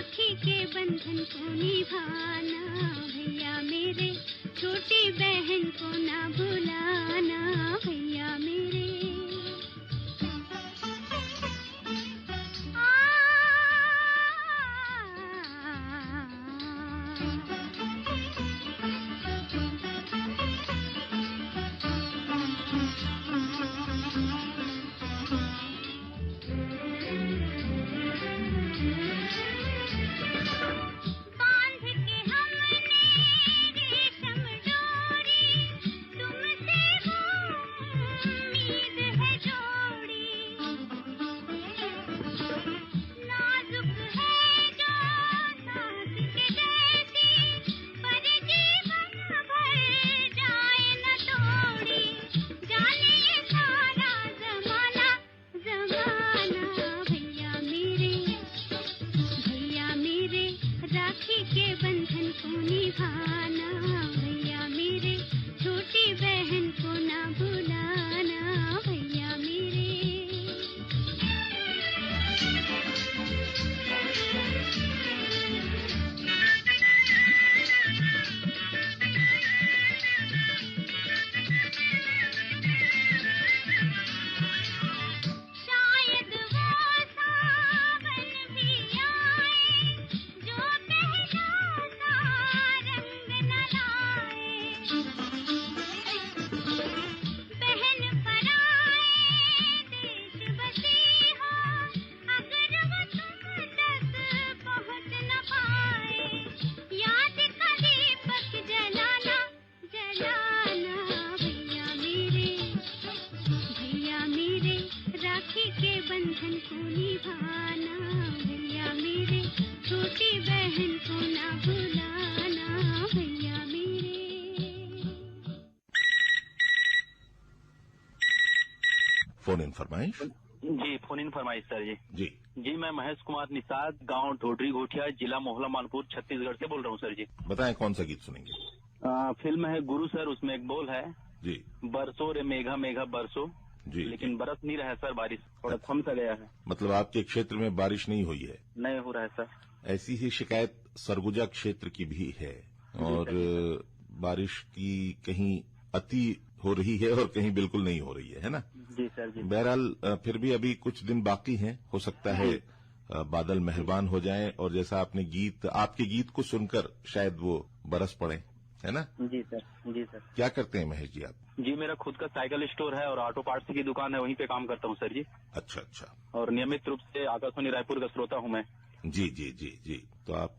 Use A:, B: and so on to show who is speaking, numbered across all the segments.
A: राखी के बंधन को निभाना भैया मेरे, छोटी बहन को ना भुलाना भैया मेरे। राखी के बंधन को निभाना भैया मेरे, छोटी बहन को ना भुलाना भैया मेरे। राखी के बंधन को निभाना भैया मेरे, छोटी बहन को ना भुलाना भैया मेरे।
B: फोन इन फरमाइश।
C: जी, फोन इन फरमाइश सर जी। जी, मैं महेश कुमार निषाद, गांव ढोडरी घोटिया, जिला मोहला मानपुर, छत्तीसगढ़ से बोल रहा हूँ सर जी।
B: बताएं कौन सा गीत सुनेंगे?
C: फिल्म है गुरु सर, उसमें एक बोल है
B: जी,
C: बरसो रे मेघा मेघा बरसो
B: जी,
C: लेकिन बरस नहीं रहा है सर, बारिश थोड़ा थम सा गया है।
B: मतलब आपके क्षेत्र में बारिश नहीं हुई है?
C: नहीं हो रहा है सर।
B: ऐसी ही शिकायत सरगुजा क्षेत्र की भी है और बारिश की कहीं अति हो रही है और कहीं बिल्कुल नहीं हो रही है ना?
C: जी सर जी।
B: बहरहाल फिर भी अभी कुछ दिन बाकी हैं, हो सकता है बादल मेहरबान हो जाएं और जैसा आपके गीत को सुनकर शायद वो बरस पड़े, है ना?
C: जी सर। जी सर।
B: क्या करते हैं महेश जी आप?
C: जी, मेरा खुद का साइकिल स्टोर है और ऑटो पार्ट्स की दुकान है, वहीं पे काम करता हूँ सर जी।
B: अच्छा अच्छा।
C: और नियमित रूप से आकाशवाणी रायपुर का श्रोता हूँ मैं।
B: जी जी जी जी। तो आप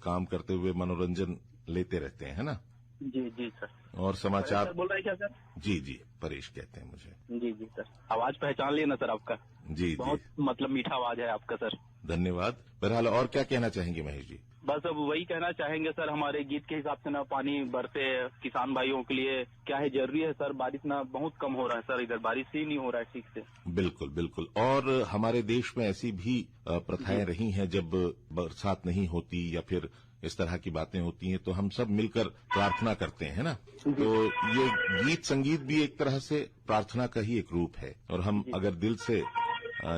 B: काम करते हुए मनोरंजन लेते रहते हैं, है ना?
C: जी जी सर।
B: और समाचार
C: बोल रहे हैं क्या सर?
B: जी जी, परेश कहते हैं मुझे।
C: जी जी सर। आवाज पहचान लिया ना सर आपका?
B: जी
C: बहुत
B: जी,
C: मतलब मीठा आवाज है आपका सर।
B: धन्यवाद। बहरहाल और क्या कहना चाहेंगे महेश जी?
C: बस अब वही कहना चाहेंगे सर, हमारे गीत के हिसाब से ना पानी बरसे किसान भाइयों के लिए क्या है जरूरी है सर। बारिश ना बहुत कम हो रहा है सर, इधर बारिश ही नहीं हो रहा है ठीक से।
B: बिल्कुल बिल्कुल। और हमारे देश में ऐसी भी प्रथाएं रही हैं, जब बरसात नहीं होती या फिर इस तरह की बातें होती हैं तो हम सब मिलकर प्रार्थना करते हैं ना? तो ये गीत संगीत भी एक तरह से प्रार्थना का ही एक रूप है और हम अगर दिल से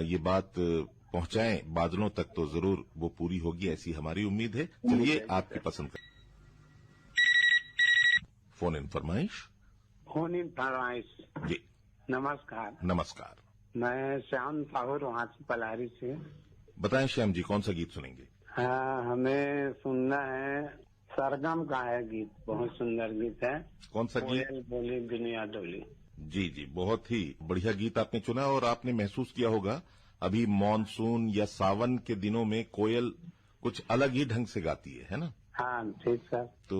B: ये बात पहुंचाएं बादलों तक तो जरूर वो पूरी होगी, ऐसी हमारी उम्मीद है। चलिए आपकी पसंद का फोन इन फरमाइश।
D: फोन इन फरमाइश
B: जी,
D: नमस्कार।
B: नमस्कार।
D: मैं श्याम साहू वहाँ से पलारी से।
B: बताएं श्याम जी, कौन सा गीत सुनेंगे?
D: हाँ, हमें सुनना है, सरगम का है गीत, बहुत सुंदर गीत है।
B: कौन सा गीत?
D: कोयल बोली दुनिया डोली।
B: जी जी, बहुत ही बढ़िया गीत आपने चुना और आपने महसूस किया होगा अभी मॉनसून या सावन के दिनों में कोयल कुछ अलग ही ढंग से गाती है ना?
D: हाँ ठीक सर।
B: तो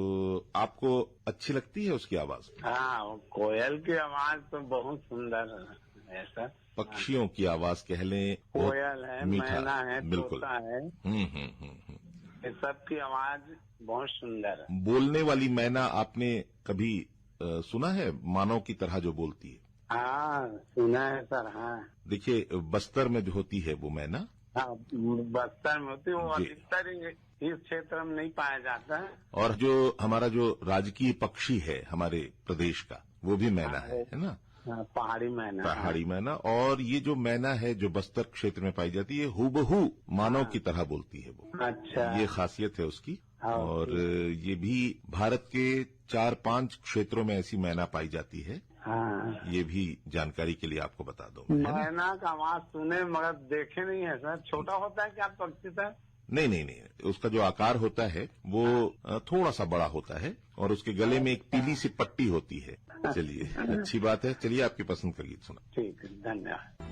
B: आपको अच्छी लगती है उसकी आवाज?
D: हाँ, कोयल की आवाज तो बहुत सुंदर है सर।
B: पक्षियों की आवाज कह लें,
D: कोयल है, मैना है,
B: बिल्कुल,
D: तोता है, ये सब की आवाज बहुत सुंदर है।
B: बोलने वाली मैना आपने कभी सुना है, मानव की तरह जो बोलती है?
D: हाँ सुना है सर। हाँ
B: देखिए, बस्तर में जो होती है वो मैना,
D: हाँ, बस्तर में होती है वो, अधिकतर इस क्षेत्र में नहीं पाया जाता है।
B: और जो हमारा जो राजकीय पक्षी है हमारे प्रदेश का वो भी मैना है ना?
D: हाँ, पहाड़ी मैना।
B: पहाड़ी मैना। और ये जो मैना है जो बस्तर क्षेत्र में पाई जाती है, हूबहू मानव की तरह बोलती है वो।
D: अच्छा,
B: ये खासियत है उसकी।
D: हाँ,
B: और ये भी भारत के 4-5 क्षेत्रों में ऐसी मैना पाई जाती है।
D: हाँ।
B: ये भी जानकारी के लिए आपको बता दूं।
D: मैना का आवाज सुने मगर देखे नहीं है सर। छोटा होता है क्या पक्षी सर?
B: नहीं, उसका जो आकार होता है वो थोड़ा सा बड़ा होता है और उसके गले में एक पीली सी पट्टी होती है। चलिए, अच्छी बात है। चलिए, आपकी पसंद का गीत सुना।
D: ठीक है, धन्यवाद।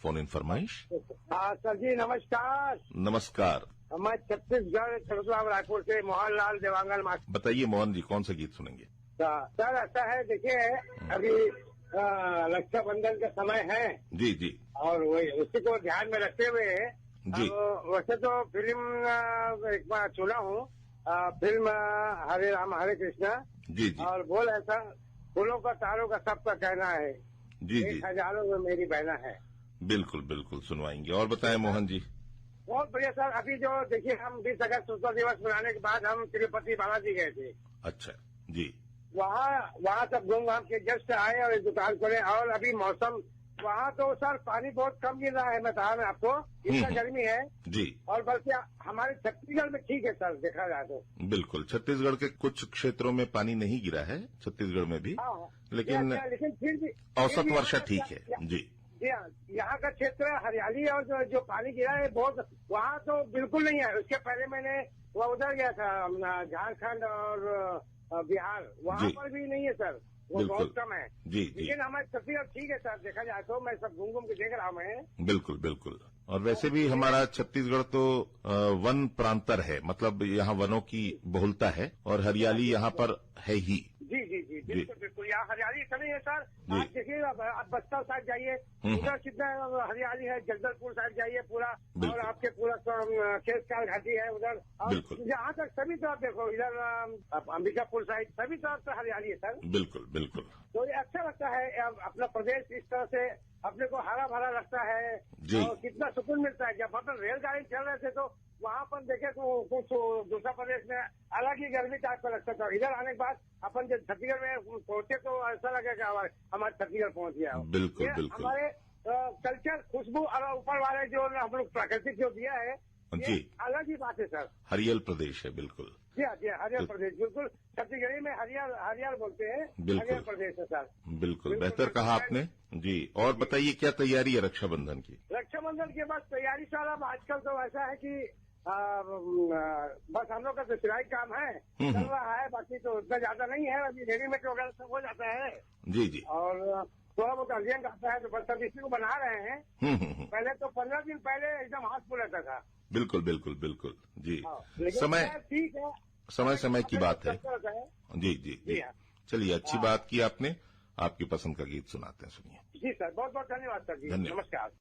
B: फोन इन फरमाइश।
D: सर जी नमस्कार।
B: नमस्कार।
D: मैं छत्तीसगढ़ छतरपुर रायपुर से मोहनलाल देवांगन मास्टर।
B: बताइए मोहन जी, कौन सा गीत सुनेंगे?
D: सर ऐसा है, देखिए अभी रक्षाबंधन का समय है
B: जी जी,
D: और वही उसी को ध्यान में रखते हुए
B: जी।
D: वैसे तो फिल्म एक बार सुना हूँ, फिल्म हरे राम हरे कृष्णा
B: जी जी,
D: और बोल ऐसा फूलों का तारों का सबका कहना है,
B: जी जी,
D: हजारों में मेरी बहना है।
B: बिल्कुल बिल्कुल सुनवाएंगे। और बताएं मोहन जी।
D: बहुत बढ़िया सर। अभी जो देखिए हम 20 अगस्त स्वतंत्रता दिवस मनाने के बाद हम तिरुपति बालाजी गए थे।
B: अच्छा जी,
D: वहाँ सब घूम घाम के जस्ट आए और एक दुकान खोले। और अभी मौसम वहाँ तो सर पानी बहुत कम गिर रहा है, मैं बता रहा आपको, इतना गर्मी है
B: जी।
D: और बल्कि हमारे छत्तीसगढ़ में ठीक है सर, देखा जाए तो।
B: बिल्कुल, छत्तीसगढ़ के कुछ क्षेत्रों में पानी नहीं गिरा है, छत्तीसगढ़ में भी, लेकिन
D: फिर भी
B: औसत वर्षा ठीक है जी।
D: यहाँ का क्षेत्र हरियाली और जो पानी गिरा है बहुत, वहाँ तो बिल्कुल नहीं है। उसके पहले मैंने वह उधर गया था झारखंड और बिहार, वहाँ पर भी नहीं है सर, वो बहुत कम है
B: जी जी।
D: लेकिन हमारे छत्तीसगढ़ ठीक है सर, देखा जाए तो। मैं सब घूम घूम के देख रहा हूँ मैं।
B: बिल्कुल बिल्कुल। और वैसे भी हमारा छत्तीसगढ़ तो वन प्रांतर है, मतलब यहाँ वनों की बहुलता है और हरियाली यहाँ पर है ही।
D: जी जी जी, बिल्कुल बिल्कुल। यहाँ हरियाली इतनी है सर, आप देखिए आप बस्तर साइड जाइए, उधर कितना हरियाली है, जगदलपुर साइड जाइए पूरा, और आपके पूरा केसकाल घाटी है उधर, और यहाँ तक सभी तरफ देखो, इधर अंबिकापुर साइड सभी तरफ से हरियाली है सर।
B: बिल्कुल बिल्कुल।
D: तो ये अच्छा लगता है अपना प्रदेश, इस तरह से अपने को हरा भरा लगता है और कितना सुकून मिलता है। जब अपन रेलगाड़ी चल रहे थे तो वहाँ पर देखे तो कुछ दूसरा प्रदेश में अलग ही गर्मी टाइप का लगता था। इधर आने के बाद अपन जब छत्तीसगढ़ में पहुंचे तो ऐसा लगे कि हमारे छत्तीसगढ़ पहुंच गया।
B: बिल्कुल बिल्कुल।
D: हमारे कल्चर, खुशबू और ऊपर वाले जो हम लोग प्राकृतिक जो दिया है
B: जी,
D: अलग ही बात है सर।
B: हरियल प्रदेश है बिल्कुल।
D: जी हाँ जी, हरियल प्रदेश बिल्कुल। छत्तीसगढ़ी में हरियल बोलते हैं, हरियल प्रदेश है सर।
B: बिल्कुल, बेहतर कहा आपने जी। और बताइए क्या तैयारी है रक्षाबंधन की?
D: रक्षाबंधन के बाद तैयारी सर अब आजकल तो ऐसा है कि बस हम लोग का तो सिलाई काम है, चल रहा है, बाकी तो उतना ज्यादा नहीं है। अभी रेडीमेड वगैरह सब हो जाता है
B: जी जी,
D: और थोड़ा बहुत अर्जेंट आता है तो बस सब इसी को बना रहे हैं। पहले तो 15 दिन पहले एकदम हाथ फूल रहता था।
B: बिल्कुल बिल्कुल बिल्कुल जी।
D: समय ठीक है,
B: समय की बात है जी जी जी। चलिए, अच्छी बात की आपने। आपकी पसंद का गीत सुनाते हैं, सुनिए।
D: जी सर, बहुत बहुत धन्यवाद सर जी, नमस्कार।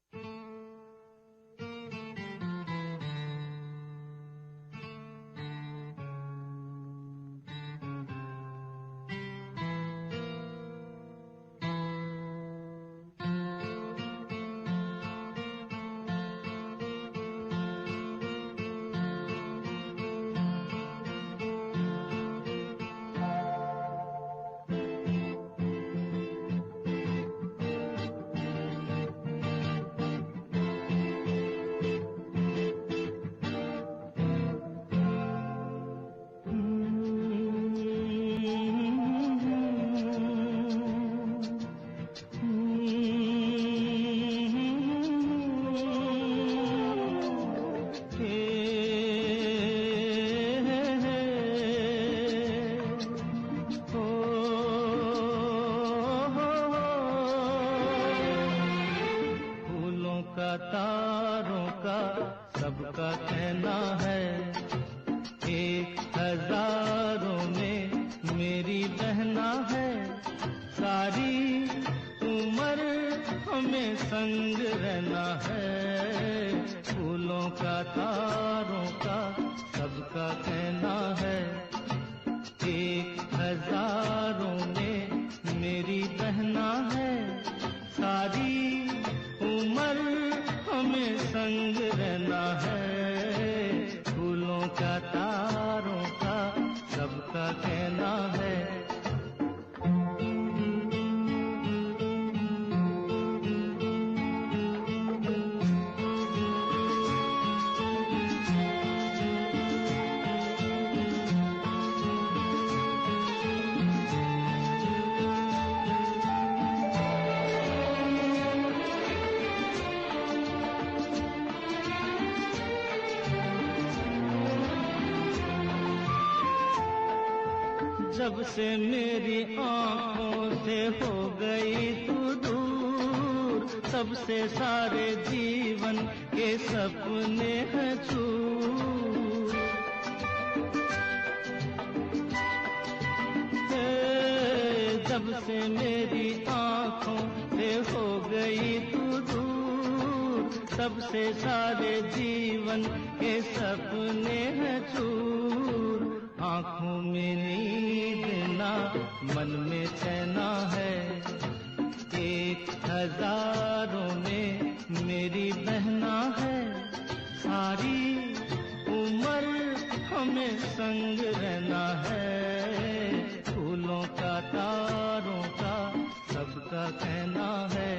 E: तारों का सबका कहना है, एक हजारों में मेरी बहना है, सारी उम्र हमें संग रहना है। फूलों का तारों का सबका कहना है, एक हजारों में मेरी बहना है, सारी उम्र हमें संग रहना है। फूलों का तारों का सबका कहना है। जब से मेरी आंखों से हो गई तू दूर, तब से सारे जीवन के सपने हैं चूर। जब से मेरी आँखों से हो गई तू दूर, तब से सारे जीवन के सपने हैं चूर। आँखों में नींद ना, मन में चैना है, 1000 में मेरी बहना है। सारी उम्र हमें संग रहना है, फूलों का तारों का सबका कहना है।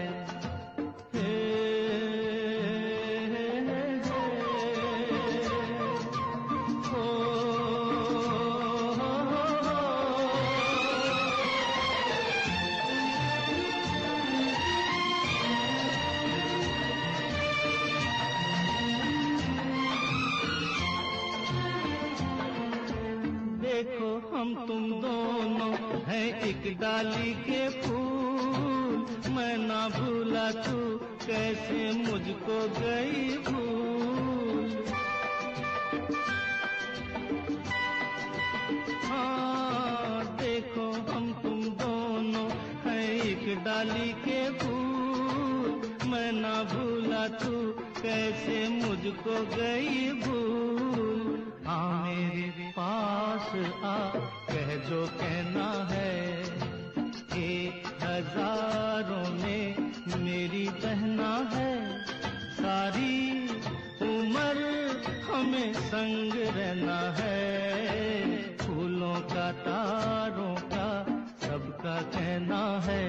E: देखो हम तुम दोनों हैं एक डाली के फूल, मैं ना भूला तू कैसे मुझको गई भूल। हाँ देखो हम तुम दोनों हैं एक डाली के फूल, मैं ना भूला तू कैसे मुझको गई भूल। हाँ मेरे पास आ, कह जो कहना है, 1000 में मेरी बहना है। सारी उम्र हमें संग रहना है, फूलों का तारों का सबका कहना है।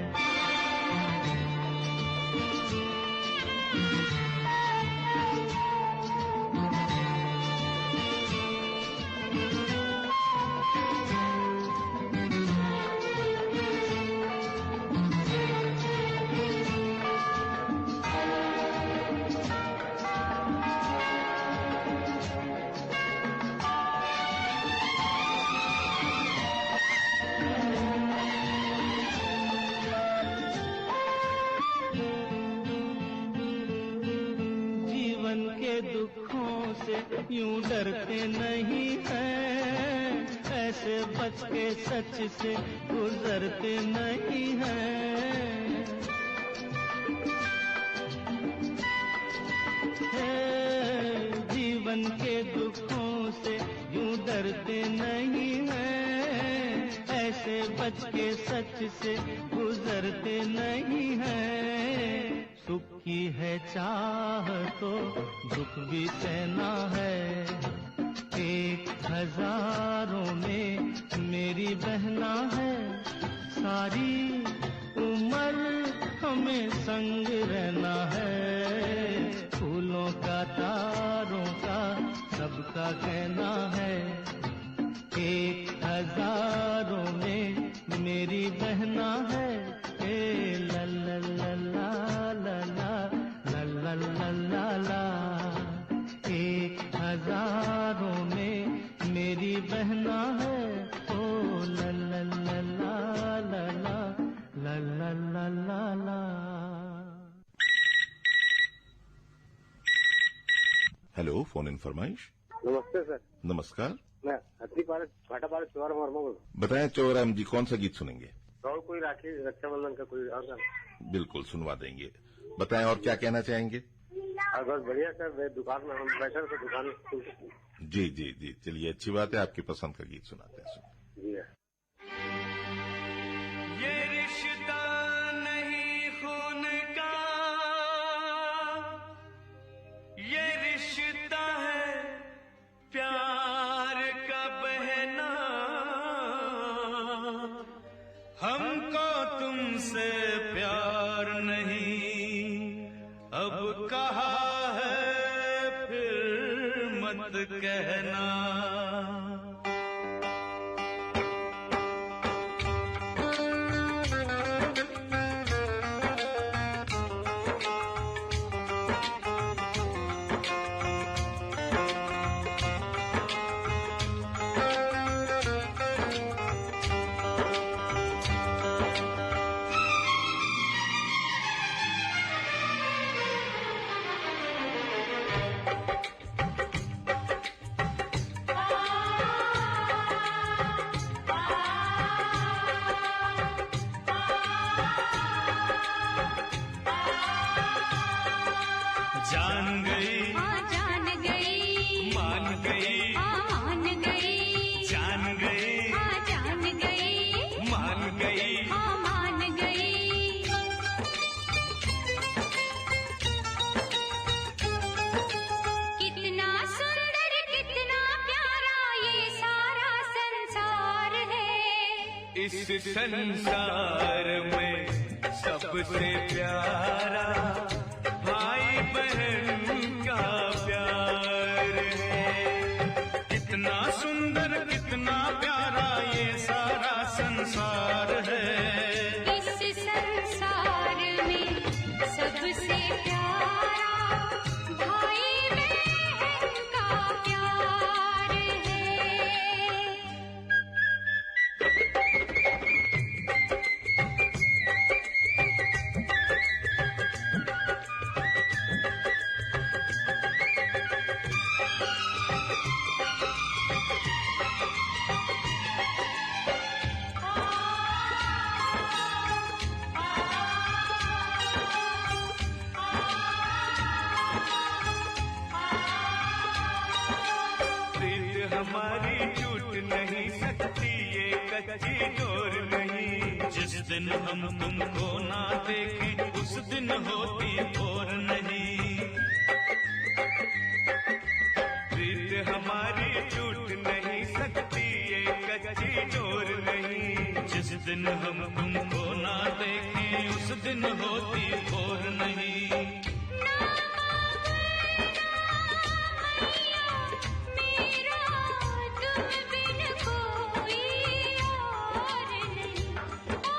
E: दुखों से यूं डरते नहीं हैं, ऐसे बच के सच से गुजरते नहीं हैं। जीवन के दुखों से यूं डरते नहीं हैं, ऐसे बच के सच से गुजरते नहीं हैं। सुख की है चाह तो दुख भी सहना है, 1000 में मेरी बहना है। सारी उम्र हमें संग रहना है, फूलों का तारों का सबका कहना है। 1000 में मेरी बहना है। ला ला ला ला ला ला ला ला ला ला, 1000 में मेरी बहना है। ओ ला ला ला ला ला ला ला ला ला ला।
B: हेलो, फोन इन फरमाइश।
D: नमस्ते सर।
B: नमस्कार।
D: मैं भाटापाड़ा चौरा वर्मा बोल रहा हूँ।
B: बताएं चौराम जी, कौन सा गीत सुनेंगे?
D: और कोई राखी रक्षाबंधन का कोई और गाना?
B: बिल्कुल सुनवा देंगे। बताएं और क्या कहना चाहेंगे?
D: बस बढ़िया सर, दुकान में हम बैठे तो दुकान में।
B: जी जी जी, चलिए अच्छी बात है, आपकी पसंद का गीत सुनाते हैं।
D: जी
F: ये रिश्ता नहीं खून का, ये रिश्ता है प्यार का बहना। हमको तुमसे प्यार नहीं अब कहा है, फिर मत कहना। जान गई,
A: हाँ जान गई,
F: मान गई,
A: हाँ मान गई,
F: जान गई,
A: हाँ जान गई,
F: मान गई,
A: हाँ मान गई। कितना सुंदर कितना प्यारा ये सारा संसार है।
F: इस संसार में सबसे प्यारा भाई बहन का प्यार है। कितना सुंदर कितना प्यारा ये सारा संसार है।
A: इस संसार में सबसे प्यारा भाई बहन का प्यार है।
F: प्रीत हमारी टूट नहीं सकती ये कच्ची डोर नहीं। जिस दिन हम तुमको ना देखें उस दिन होती और नहीं। प्रीत हमारी टूट नहीं सकती ये कच्ची डोर नहीं। जिस दिन हम तुमको ना देखें उस दिन होती और नहीं।
A: मेरा तुम बिन कोई और नहीं। ओ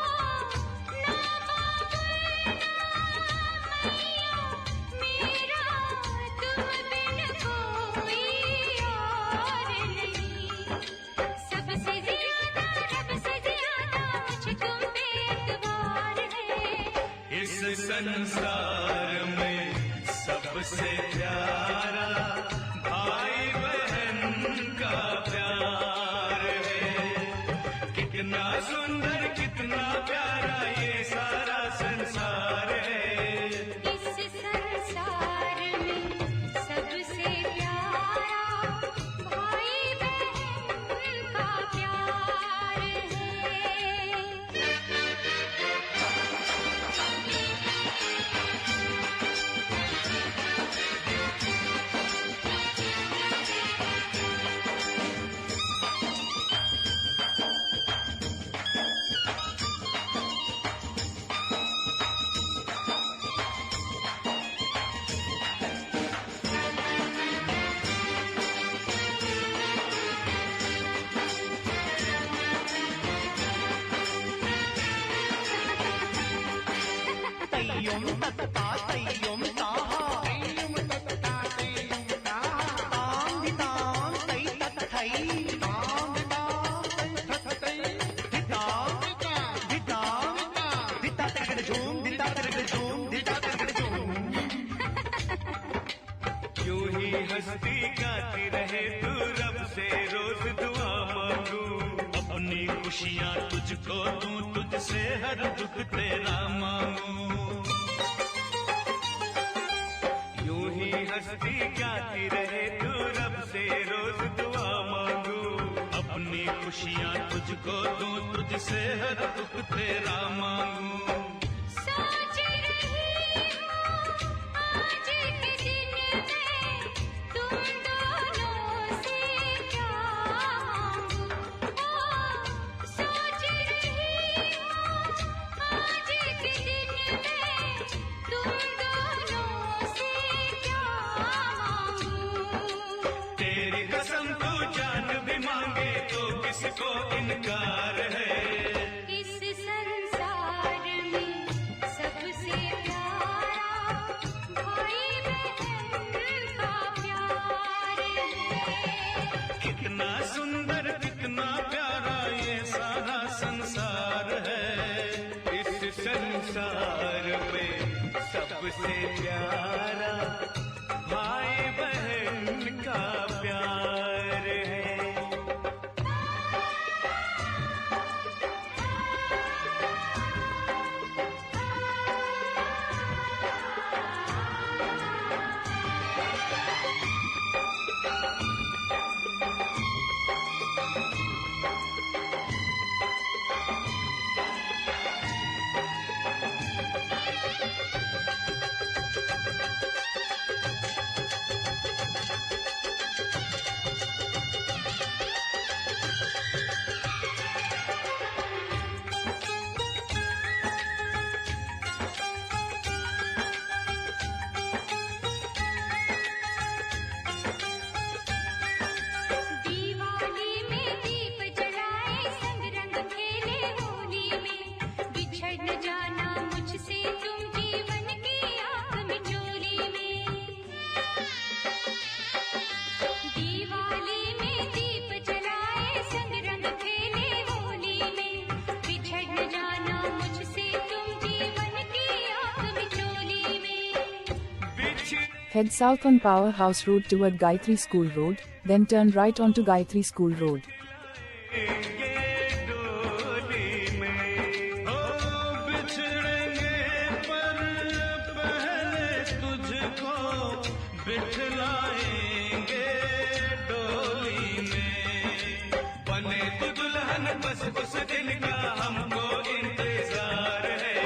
A: ना मेरा तुम बिन कोई और नहीं। सबसे ज्यादा रब से ज्यादा मुझे तुम पे एतबार है।
F: इस संसार में सबसे प्यारा भाई बहन का प्यार है। कितना सुंदर कितना प्यारा ये सारा संसार है।
A: इस संसार में सबसे प्यारा भाई बहन का प्यार है।
E: तय्युम तत्ता तय्युम ताहा तय्युम तत्ता तय्युम ताहा ताम दिताम तै तत् थै ताम दिताम तै तत् थै दिताम दिताम दिता तिरगड़ झूम दिता तिरगड़ झूम दिता तिरगड़ झूम।
F: यूं ही हंसती गाती रहे तू रब से रोज दुआ मांगू। अपनी खुशियाँ तुझको दूं तुझसे हर दुख तेरा मांगू। यूं ही हंसती गाती रहे तू रब से रोज दुआ मांगू। अपनी खुशियाँ तुझको दूं तुझसे हर दुख तेरा मांगू।
A: सोच रही हूँ आज के दिन में तुम दोनों से क्या मांगूं। ओ सोच रही हूँ आज के दिन में तुम दोनों से क्या मांगूं।
F: तेरी कसम तू जान भी मांगे तो किसको इनकार है।
A: इस संसार में
G: Head south on Powerhouse Road toward Gayatri School Road, then turn right onto Gayatri School Road.
F: उस दिन का हमको इंतजार है।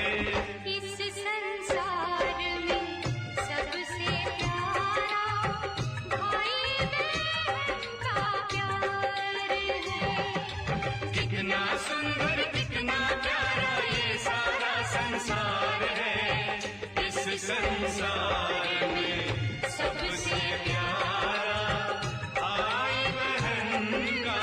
A: इस संसार में सबसे प्यारा भाई बहन का प्यार है।
F: कितना सुंदर कितना प्यारा ये सारा संसार है। इस संसार में सबसे प्यारा भाई बहन का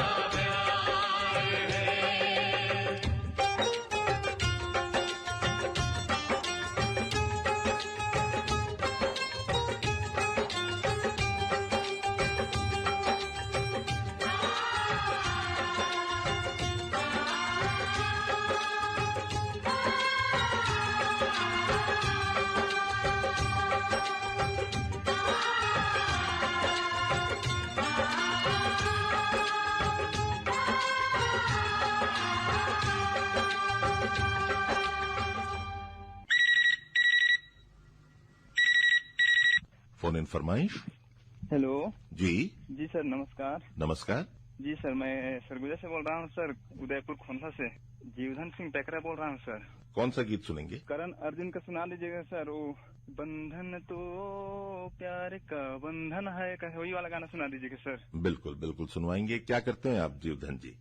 B: फोन इन फरमाइश।
H: हेलो
B: जी
H: जी सर, नमस्कार।
B: नमस्कार।
H: जी सर, मैं सरगुजा से बोल रहा हूँ सर, उदयपुर खोंसा से। जीवधन सिंह टेकरा बोल रहा हूँ सर।
B: कौन सा गीत सुनेंगे?
H: करण अर्जुन का सुना दीजिएगा सर। वो बंधन तो प्यार का बंधन है का, वही वाला गाना सुना दीजिएगा सर।
B: बिल्कुल बिल्कुल सुनवाएंगे। क्या करते हैं आप जीवधन जी?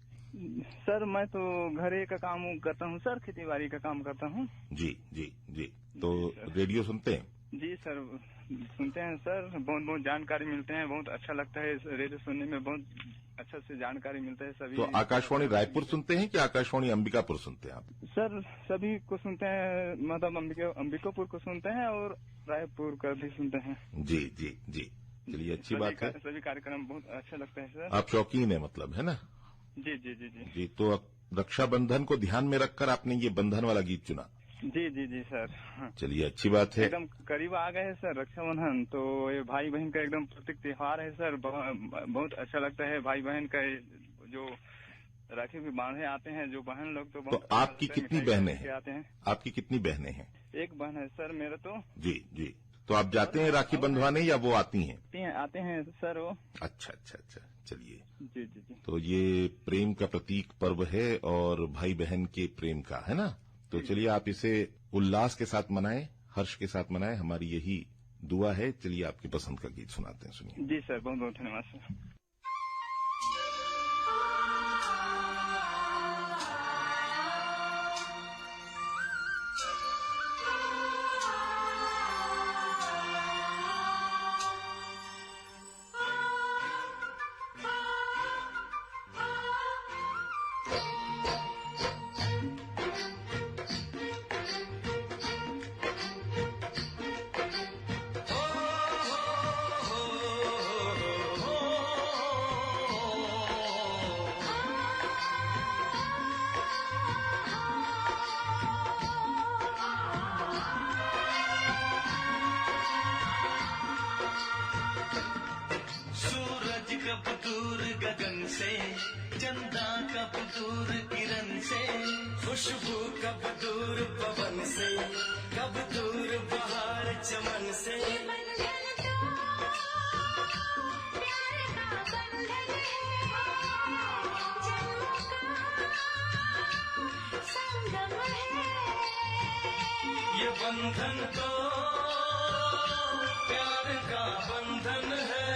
H: सर मैं तो घरे का काम करता हूँ सर, खेती बाड़ी का काम करता हूँ।
B: जी जी जी। तो रेडियो सुनते हैं?
H: जी सर, सुनते हैं सर। बहुत बहुत जानकारी मिलते हैं, बहुत अच्छा लगता है रेडियो सुनने में, बहुत अच्छा से जानकारी मिलता है सभी।
B: तो आकाशवाणी रायपुर सुनते हैं कि आकाशवाणी अंबिकापुर सुनते हैं आप?
H: सर सभी को सुनते हैं, मतलब अंबिकापुर को सुनते हैं और रायपुर का भी सुनते हैं।
B: जी जी जी, चलिए अच्छी बात है।
H: सभी कार्यक्रम बहुत अच्छा लगता है सर।
B: आप शौकीन है मतलब, है ना?
H: जी जी जी जी
B: जी। तो रक्षाबंधन को ध्यान में रखकर आपने ये बंधन वाला गीत चुना?
H: जी जी जी सर।
B: चलिए अच्छी बात है।
H: एकदम करीब आ गए हैं सर रक्षाबंधन, तो ये भाई बहन का एकदम प्रतीक त्योहार है सर। बहुत अच्छा लगता है भाई बहन का जो राखी भी बांधे आते हैं जो बहन लोग, तो बहुत।
B: तो आपकी कितनी बहनें हैं?
H: आते हैं।
B: आपकी कितनी बहनें हैं?
H: एक बहन है सर मेरा तो।
B: जी जी। तो आप जाते हैं राखी बंधवाने या वो आती हैं?
H: आते हैं सर वो।
B: अच्छा अच्छा अच्छा, चलिए।
H: जी जी जी।
B: तो ये प्रेम का प्रतीक पर्व है और भाई बहन के प्रेम का, है ना? तो चलिए आप इसे उल्लास के साथ मनाएं, हर्ष के साथ मनाएं, हमारी यही दुआ है। चलिए आपकी पसंद का गीत सुनाते हैं, सुनिए।
H: जी सर, बहुत बहुत धन्यवाद सर।
F: कब दूर गगन से, चंदा कब दूर किरण से, खुशबू कब दूर पवन से, कब दूर बहार चमन से। ये बंधन तो प्यार का बंधन है,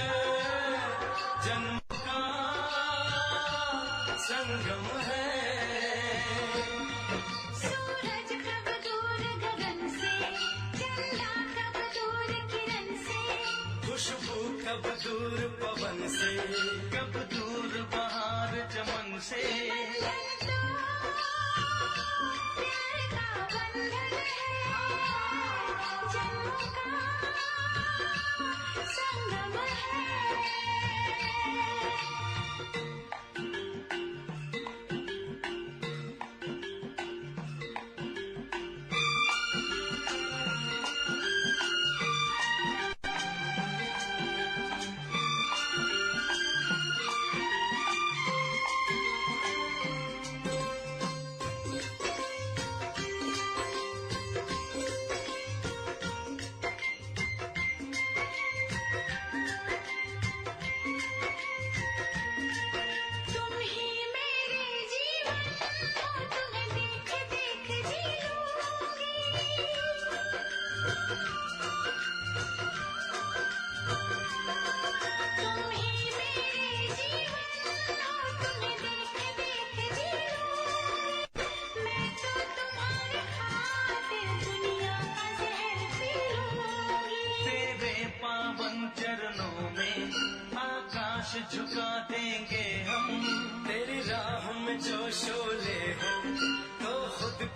F: जन्म का संगम है।
A: सूरज कब दूर गगन से, चंदा कब दूर किरण से,
F: खुशबू कब दूर पवन से, कब दूर बहार चमन से।
A: प्यार का बंधन है, जन्म का संगम है।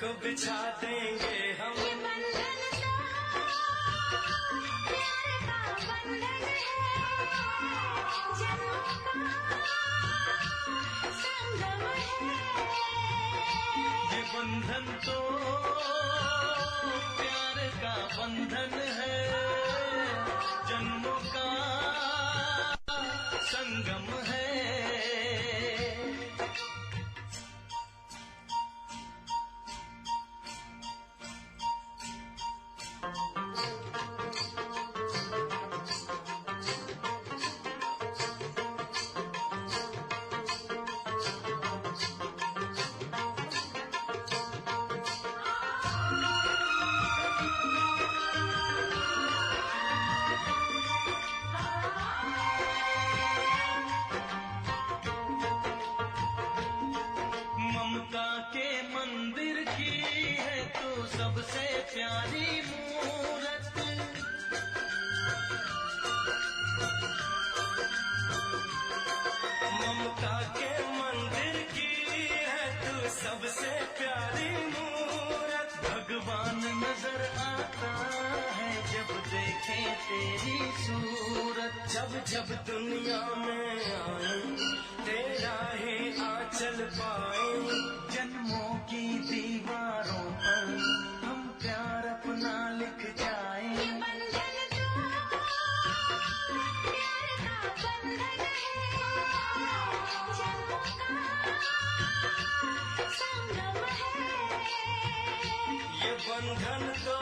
F: को बिछा देंगे हम।
A: ये बंधन तो प्यार का बंधन है, जन्मों का संगम है।
F: ये बंधन तो प्यार का बंधन है, जन्मों का संगम है। ममता के मंदिर की है तो सबसे प्यारी मूरत। ममता के मंदिर की है तो सबसे प्यारी मूरत। भगवान नजर आता है जब देखे तेरी सूरत। जब जब दुनिया में आए तेरा ही आंचल पाए, जन्मों की दीवारों पर हम प्यार अपना लिख जाए।
A: ये बंधन तो प्यार का बंधन है, जन्मों का संगम है।
F: ये बंधन तो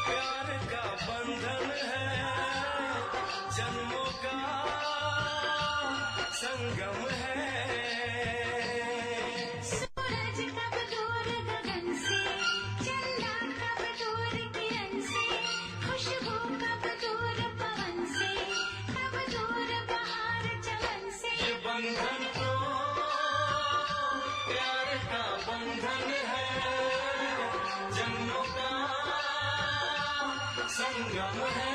F: प्यार का बंधन है, जन्मों का संगम है।
A: सूरज कब दूर गगन से, चंदा कब दूर किरण से, खुशबू कब दूर पवन से, कब दूर बहार चमन से।
F: ये बंधन तो प्यार का बंधन है, जन्मों का संगम है।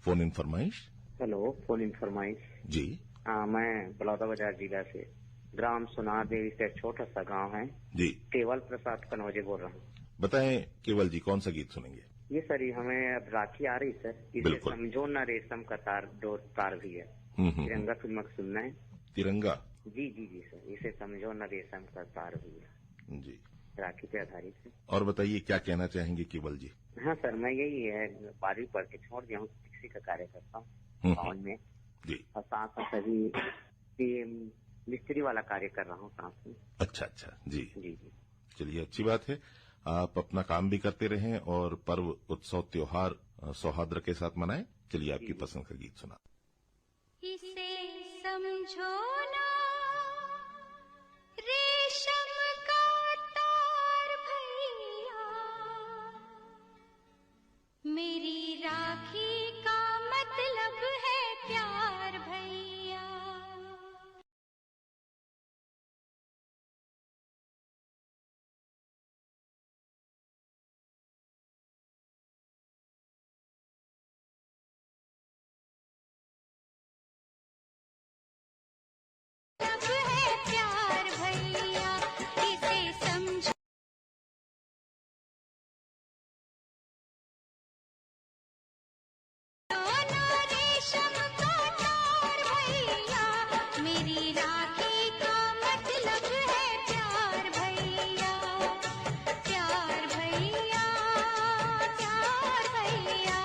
B: फोन इन फरमाइश।
I: हेलो, फोन इन फरमाइश
B: जी।
I: मैं बलौदाबाजार जिला से, ग्राम सुनार देवी से छोटा सा गांव है
B: जी।
I: केवल प्रसाद कनौजे बोल रहा हूँ।
B: बताएं केवल जी, कौन सा गीत सुनेंगे?
I: ये सर, ये हमें अब राखी आ रही सर, इसे
B: बिल्कुल।
I: समझो ना रेशम का तार, दो तार भी है। तिरंगा फिल्म का सुनना है।
B: तिरंगा।
I: जी जी जी सर, इसे समझो ना रेशम का तार भी है,
B: जी।
I: राखी पे आधारित है।
B: और बताइए क्या कहना चाहेंगे केवल जी?
I: हाँ सर, मैं यही है, 12वीं पढ़ के छोड़ दिया हूँ, टैक्सी का कार्य करता हूँ गाँव में।
B: जी।
I: और साथ साथ अभी मिस्त्री वाला कार्य कर रहा हूँ साथ में।
B: अच्छा अच्छा, जी
I: जी जी।
B: चलिए, अच्छी बात है। आप अपना काम भी करते रहें और पर्व, उत्सव, त्योहार सौहार्द के साथ मनाएं। चलिए, आपकी पसंद का गीत सुना।
A: इसे समझो ना रेशम का तार भैया, मेरी राखी का मतलब है प्यार भैया। सब है प्यार भैया, इसे समझो। ना रेशम का तार भैया, मेरी राखी का मतलब है प्यार भैया। प्यार भैया, प्यार भैया।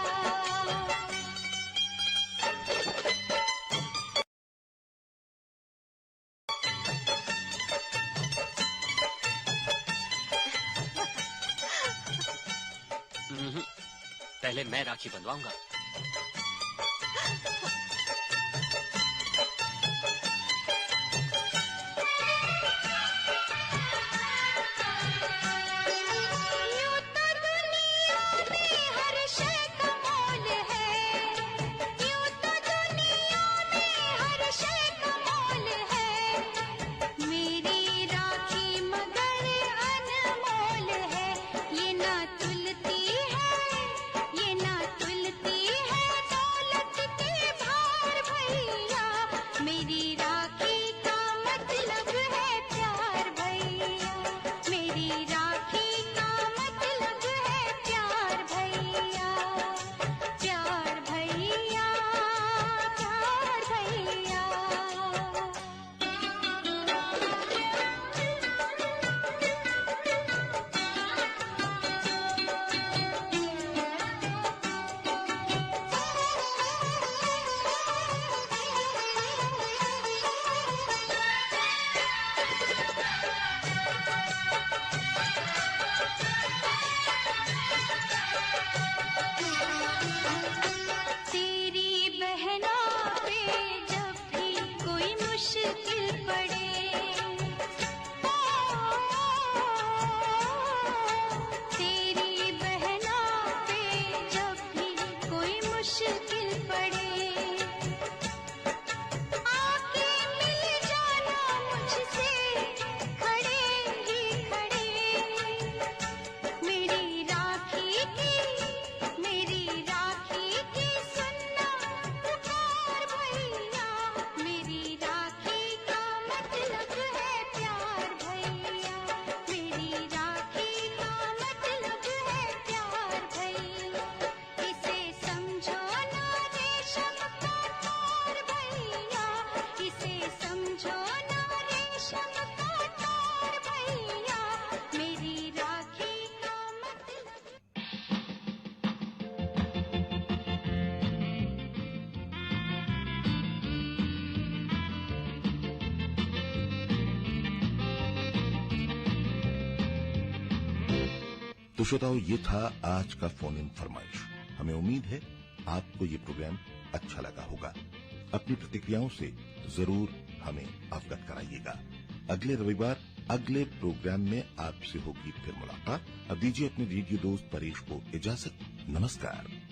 J: पहले मैं राखी बंधवाऊंगा।
A: यूं तो दुनिया में हर शय का मोल है,
B: तो श्रोताओं, ये था आज का फोन इन फरमाइश। हमें उम्मीद है आपको ये प्रोग्राम अच्छा लगा होगा। अपनी प्रतिक्रियाओं से जरूर हमें अवगत कराइएगा। अगले रविवार अगले प्रोग्राम में आपसे होगी फिर मुलाकात। अब दीजिए अपने रेडियो दोस्त परेश को इजाजत। नमस्कार।